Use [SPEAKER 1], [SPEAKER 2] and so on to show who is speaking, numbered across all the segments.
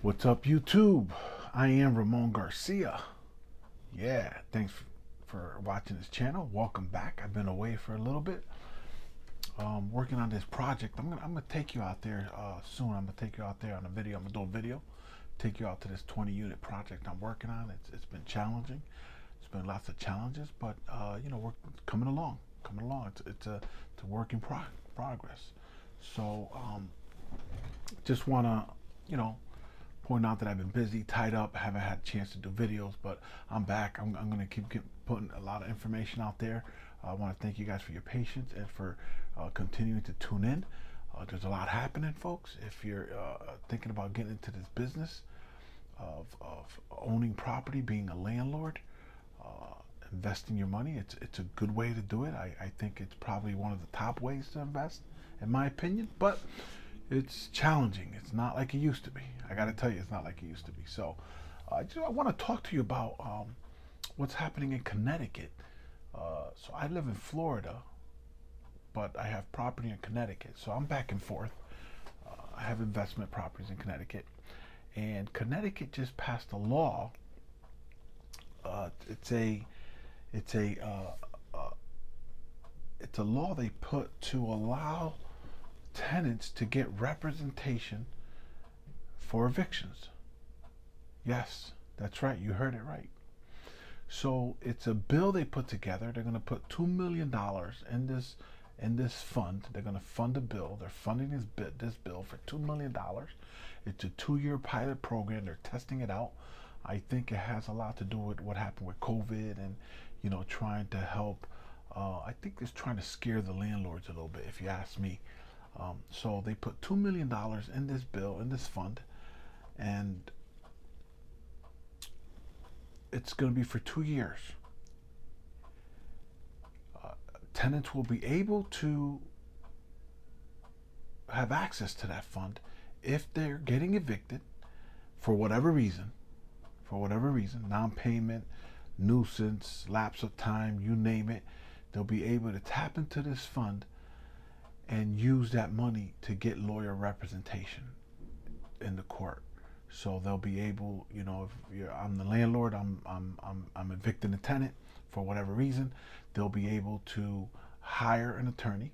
[SPEAKER 1] What's up, YouTube? I am Ramon Garcia. Yeah, thanks for watching this channel. Welcome back. I've been away for a little bit, working on this project. I'm gonna take you out there soon. I'm gonna take you out there on a video. I'm gonna do a video, take you out to this 20-unit project I'm working on. It's been challenging. It's been lots of challenges, but we're coming along. Coming along. It's a work in progress. So just wanna you know point out that I've been busy, tied up, haven't had a chance to do videos, but I'm back. I'm going to keep putting a lot of information out there. I want to thank you guys for your patience and for continuing to tune in. There's a lot happening, folks. If you're thinking about getting into this business of owning property, being a landlord, investing your money, it's a good way to do it. I think it's probably one of the top ways to invest, in my opinion, but it's challenging. It's not like it used to be. I got to tell you, it's not like it used to be. So I want to talk to you about what's happening in Connecticut. So I live in Florida, but I have property in Connecticut. So I'm back and forth. I have investment properties in Connecticut. And Connecticut just passed a law. It's a it's a it's a law they put to allow tenants to get representation for evictions. Yes, that's right. You heard it right. So it's a bill they put together. They're going to put $2 million in this fund. They're going to fund a bill. They're funding this bill for $2 million. It's a 2-year pilot program. They're testing it out. I think it has a lot to do with what happened with COVID and trying to help. I think it's trying to scare the landlords a little bit, if you ask me. So they put $2 million in this bill, in this fund, and it's going to be for 2 years. Tenants will be able to have access to that fund if they're getting evicted for whatever reason, non-payment, nuisance, lapse of time, you name it. They'll be able to tap into this fund and use that money to get lawyer representation in the court. So they'll be able, if I'm the landlord, I'm evicting a tenant for whatever reason, they'll be able to hire an attorney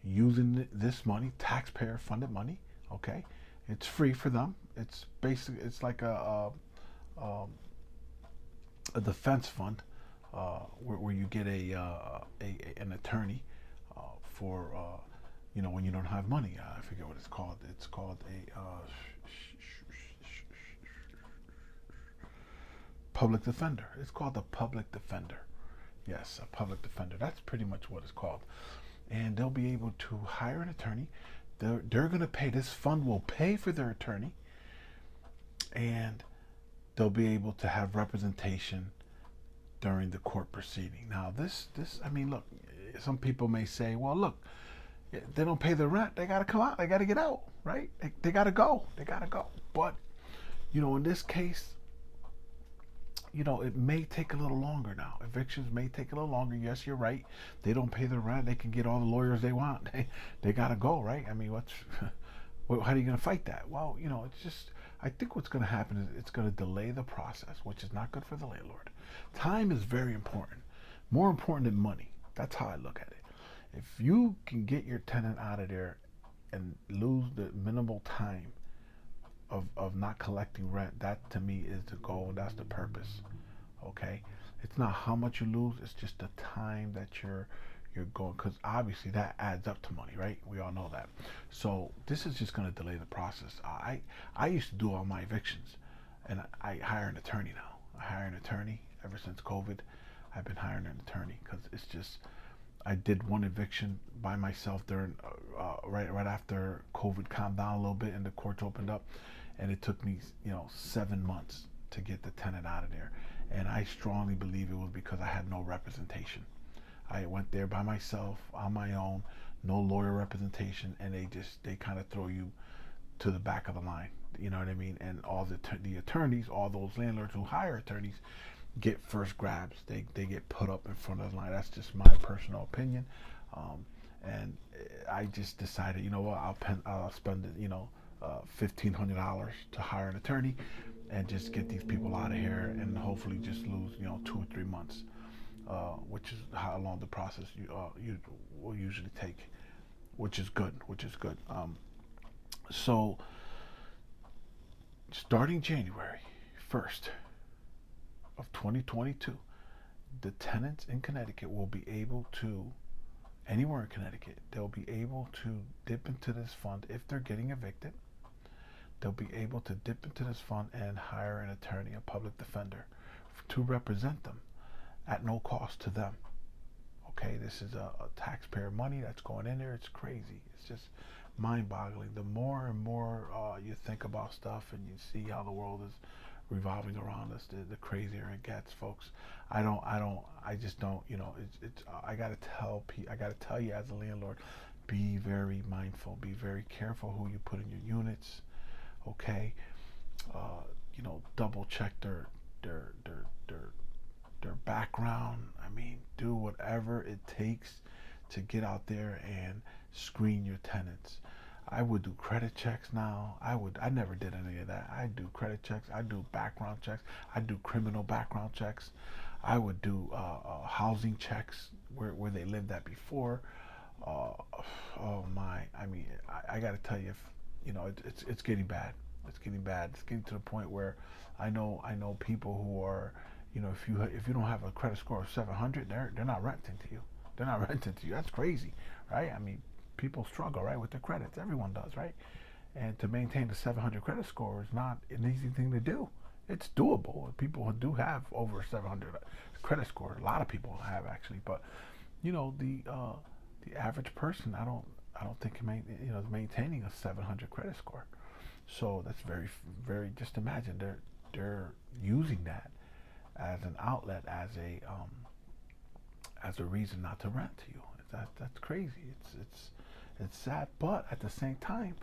[SPEAKER 1] using this money, taxpayer funded money. Okay, it's free for them. It's like a defense fund where you get an attorney for when you don't have money. I forget what it's called. It's called a public defender. It's called a public defender. Yes, a public defender. That's pretty much what it's called. And they'll be able to hire an attorney. They're going to pay. This fund will pay for their attorney, and they'll be able to have representation during the court proceeding. Now, I mean, look. Some people may say, well, look, they don't pay the rent. They got to come out. They got to get out, right? They got to go. They got to go. But, in this case, it may take a little longer now. Evictions may take a little longer. Yes, you're right. They don't pay the rent. They can get all the lawyers they want. They got to go, right? I mean, how are you going to fight that? Well, it's just, I think what's going to happen is it's going to delay the process, which is not good for the landlord. Time is very important. More important than money. That's how I look at it. If you can get your tenant out of there and lose the minimal time of not collecting rent, that to me is the goal. That's the purpose. Okay, it's not how much you lose, it's just the time that you're going, because obviously that adds up to money, right? We all know that. So this is just going to delay the process. I used to do all my evictions, and I hire an attorney now. I hire an attorney ever since COVID. I've been hiring an attorney because it's just, I did one eviction by myself during right after COVID calmed down a little bit and the courts opened up, and it took me 7 months to get the tenant out of there. And I strongly believe it was because I had no representation. I went there by myself, on my own, no lawyer representation, and they kind of throw you to the back of the line. You know what I mean? And all the attorneys, all those landlords who hire attorneys, get first grabs. They get put up in front of the line. That's just my personal opinion. And I just decided, I'll spend $1,500 to hire an attorney and just get these people out of here and hopefully just lose 2 or 3 months, which is how long the process you will usually take, which is good. So starting January 1st of 2022, the tenants in Connecticut will be able to, anywhere in Connecticut, they'll be able to dip into this fund if they're getting evicted. They'll be able to dip into this fund and hire an attorney, a public defender, to represent them at no cost to them. Okay, this is a taxpayer money that's going in there. It's crazy. It's just mind-boggling. The more and more you think about stuff and you see how the world is revolving around us, the crazier it gets, folks. I just don't. I gotta tell you as a landlord, be very mindful, be very careful who you put in your units. Okay, double check their background. I mean, do whatever it takes to get out there and screen your tenants. I would do credit checks now. I never did any of that. I do credit checks. I do background checks. I do criminal background checks. I would do housing checks where they lived at before. Oh my! I mean, I got to tell you, it's getting bad. It's getting bad. It's getting to the point where I know people who are, if you don't have a credit score of 700, they're not renting to you. They're not renting to you. That's crazy, right? I mean, people struggle, right, with their credits. Everyone does, right? And to maintain the 700 credit score is not an easy thing to do. It's doable. People who do have over 700 credit score, a lot of people have actually, but the average person, I don't think is maintaining a 700 credit score. So that's very, very. Just imagine they're using that as an outlet, as a reason not to rent to you. That's crazy. It's sad, but at the same time,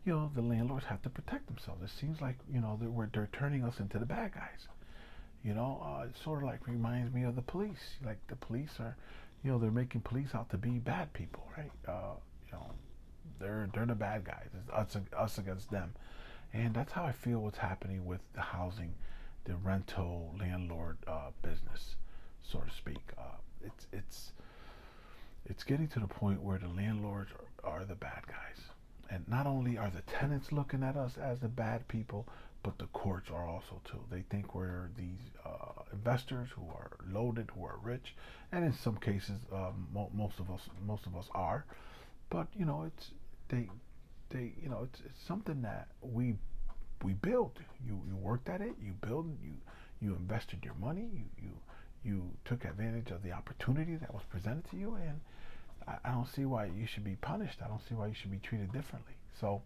[SPEAKER 1] the landlords have to protect themselves. It seems like they're turning us into the bad guys. It sort of like reminds me of the police. Like the police are, they're making police out to be bad people, right? They're the bad guys. It's us against them, and that's how I feel what's happening with the housing, the rental landlord business, so to speak. It's getting to the point where the landlords are the bad guys, and not only are the tenants looking at us as the bad people, but the courts are also too. They think we're these investors who are loaded, who are rich, and in some cases, most of us are. But it's something that we build. You worked at it. You build. You invested your money. You took advantage of the opportunity that was presented to you, and I don't see why you should be punished. I don't see why you should be treated differently. So,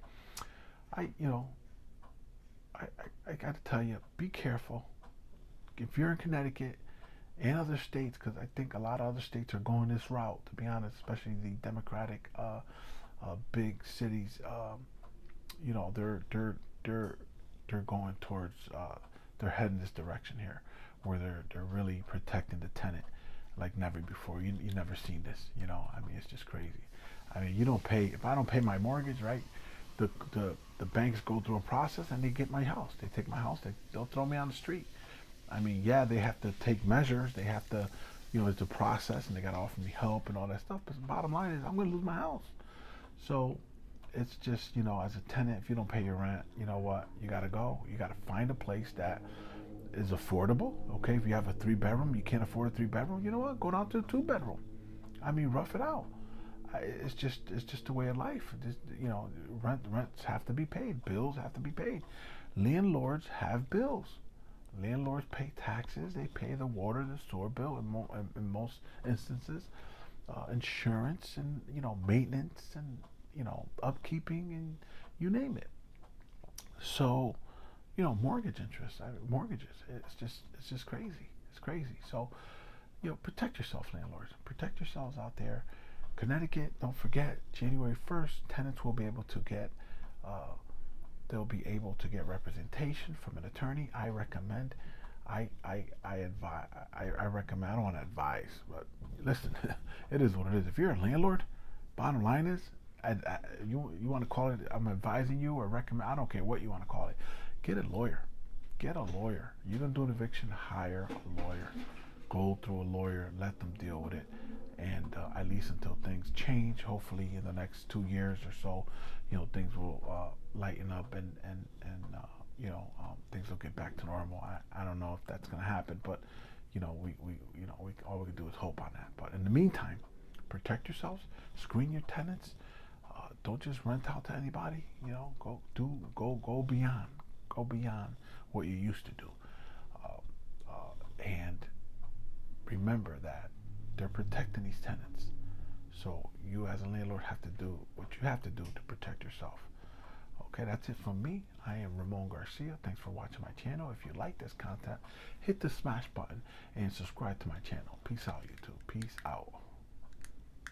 [SPEAKER 1] I got to tell you, be careful. If you're in Connecticut and other states, because I think a lot of other states are going this route, to be honest, especially the Democratic big cities. They're going towards, they're heading this direction here, where they're really protecting the tenant like never before. You never seen this. I mean, it's just crazy. I mean, you don't pay. If I don't pay my mortgage, right? The banks go through a process and they get my house. They take my house. They'll throw me on the street. I mean, yeah, they have to take measures. They have to, it's a process, and they got to offer me help and all that stuff. But the bottom line is, I'm going to lose my house. So it's just, as a tenant, if you don't pay your rent, you know what? You got to go. You got to find a place that is affordable. Okay, if you have a 3-bedroom, you can't afford a 3-bedroom. You know what? Go down to a 2-bedroom. I mean, rough it out. It's just the way of life. Rents have to be paid. Bills have to be paid. Landlords have bills. Landlords pay taxes. They pay the water, the sewer bill, in most instances, insurance, and maintenance, and upkeeping, and you name it. So, mortgage interest, mortgages. It's just crazy. It's crazy. So, protect yourself, landlords. Protect yourselves out there. Connecticut, don't forget, January 1st, tenants will be able to get, they'll be able to get representation from an attorney. I recommend, I advise, I recommend, I don't want to advise, but listen, it is what it is. If you're a landlord, bottom line is, you want to call it, I'm advising you or recommend, I don't care what you want to call it. Get a lawyer. Get a lawyer. You're going to do an eviction, hire a lawyer. Go through a lawyer, let them deal with it. And at least until things change, hopefully in the next 2 years or so, things will lighten up and things will get back to normal. I don't know if that's going to happen, but we all we can do is hope on that. But in the meantime, protect yourselves, screen your tenants. Don't just rent out to anybody. Go beyond what you used to do. And remember that they're protecting these tenants. So you as a landlord have to do what you have to do to protect yourself. Okay, that's it from me. I am Ramon Garcia. Thanks for watching my channel. If you like this content, hit the smash button and subscribe to my channel. Peace out, YouTube. Peace out.